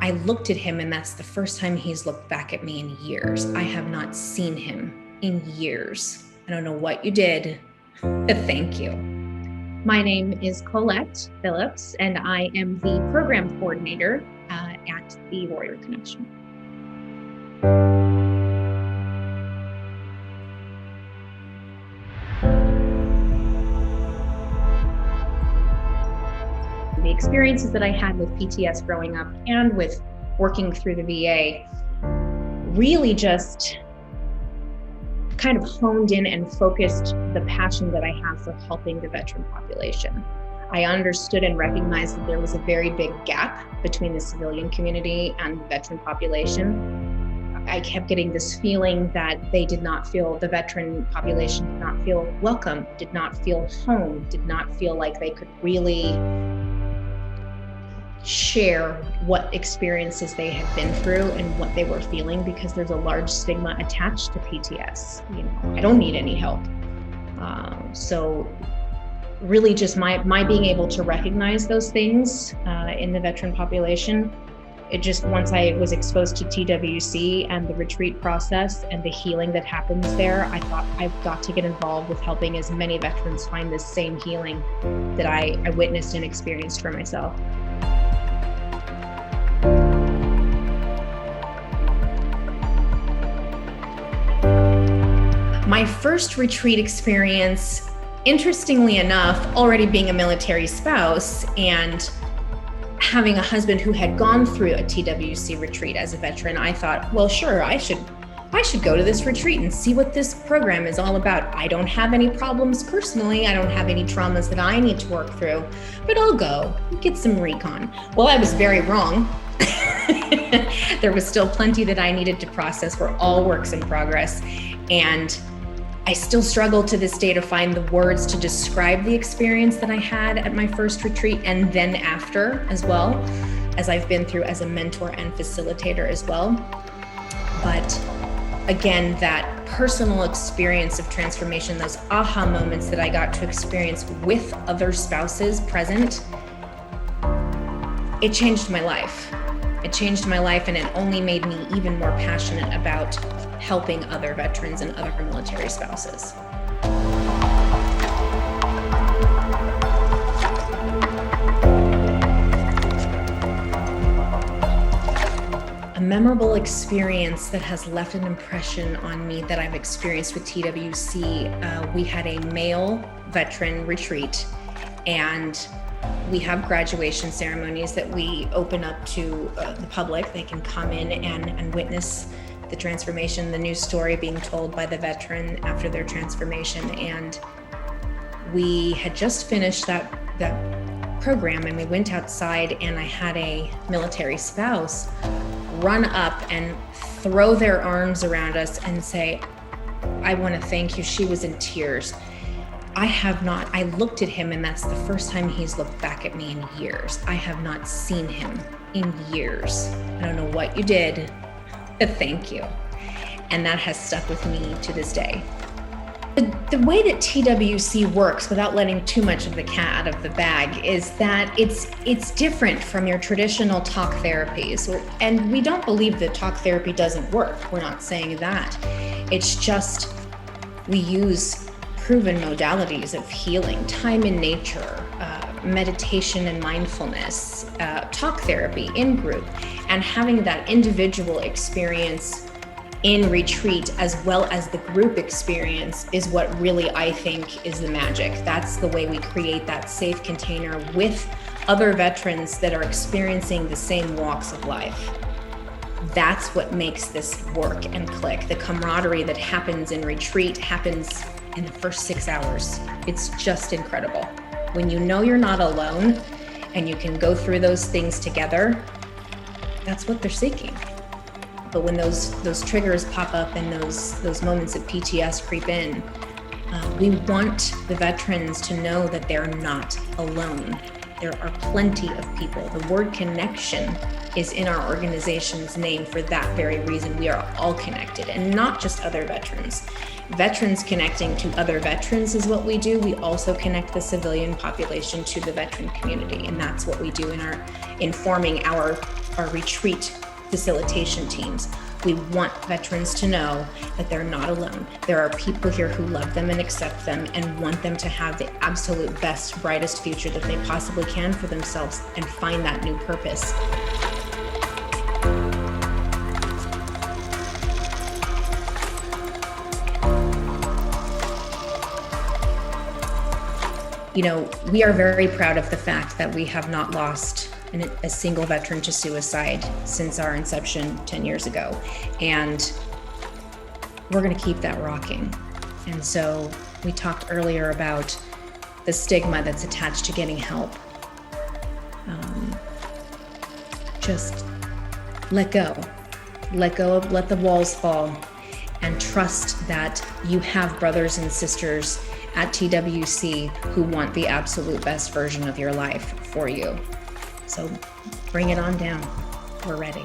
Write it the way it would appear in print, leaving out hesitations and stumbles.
I looked at him, and that's the first time he's looked back at me in years. I have not seen him in years. I don't know what you did, but thank you. My name is Colette Phillips, and I am the program coordinator at the Warrior Connection. The experiences that I had with PTS growing up and with working through the VA really just kind of honed in and focused the passion that I have for helping the veteran population. I understood and recognized that there was a very big gap between the civilian community and the veteran population. I kept getting this feeling that the veteran population did not feel welcome, did not feel home, did not feel like they could really share what experiences they had been through and what they were feeling, because there's a large stigma attached to PTS. I don't need any help. So really just my being able to recognize those things in the veteran population, once I was exposed to TWC and the retreat process and the healing that happens there, I thought I've got to get involved with helping as many veterans find this same healing that I witnessed and experienced for myself. My first retreat experience, interestingly enough, already being a military spouse and having a husband who had gone through a TWC retreat as a veteran, I thought, well, sure, I should go to this retreat and see what this program is all about. I don't have any problems personally. I don't have any traumas that I need to work through, but I'll go get some recon. Well, I was very wrong. There was still plenty that I needed to process. We're all works in progress. And I still struggle to this day to find the words to describe the experience that I had at my first retreat and then after, as well as I've been through as a mentor and facilitator as well. But again, that personal experience of transformation, those aha moments that I got to experience with other spouses present, it changed my life. It changed my life, and it only made me even more passionate about helping other veterans and other military spouses. A memorable experience that has left an impression on me that I've experienced with TWC, we had a male veteran retreat, and we have graduation ceremonies that we open up to the public. They can come in and witness the transformation, the new story being told by the veteran after their transformation. And we had just finished that program, and we went outside, and I had a military spouse run up and throw their arms around us and say, I want to thank you. She was in tears. I looked at him, and that's the first time he's looked back at me in years. I have not seen him in years. I don't know what you did, but thank you. And that has stuck with me to this day. The way that TWC works, without letting too much of the cat out of the bag, is that it's different from your traditional talk therapies. And we don't believe that talk therapy doesn't work. We're not saying that. It's just we use proven modalities of healing, time in nature, meditation and mindfulness, talk therapy in group, and having that individual experience in retreat as well as the group experience is what really, I think, is the magic. That's the way we create that safe container with other veterans that are experiencing the same walks of life. That's what makes this work and click. The camaraderie that happens in retreat happens in the first 6 hours. It's just incredible. When you know you're not alone and you can go through those things together, that's what they're seeking. But when those triggers pop up and those moments of PTS creep in, we want the veterans to know that they're not alone. There are plenty of people. The word connection is in our organization's name for that very reason. We are all connected, and not just other veterans. Veterans connecting to other veterans is what we do. We also connect the civilian population to the veteran community, and that's what we do in forming our our retreat facilitation teams. We want veterans to know that they're not alone. There are people here who love them and accept them and want them to have the absolute best, brightest future that they possibly can for themselves and find that new purpose. You know, we are very proud of the fact that we have not lost a single veteran to suicide since our inception 10 years ago. And we're going to keep that rocking. And so we talked earlier about the stigma that's attached to getting help. Just let go, let the walls fall, and trust that you have brothers and sisters at TWC who want the absolute best version of your life for you. So bring it on down. We're ready.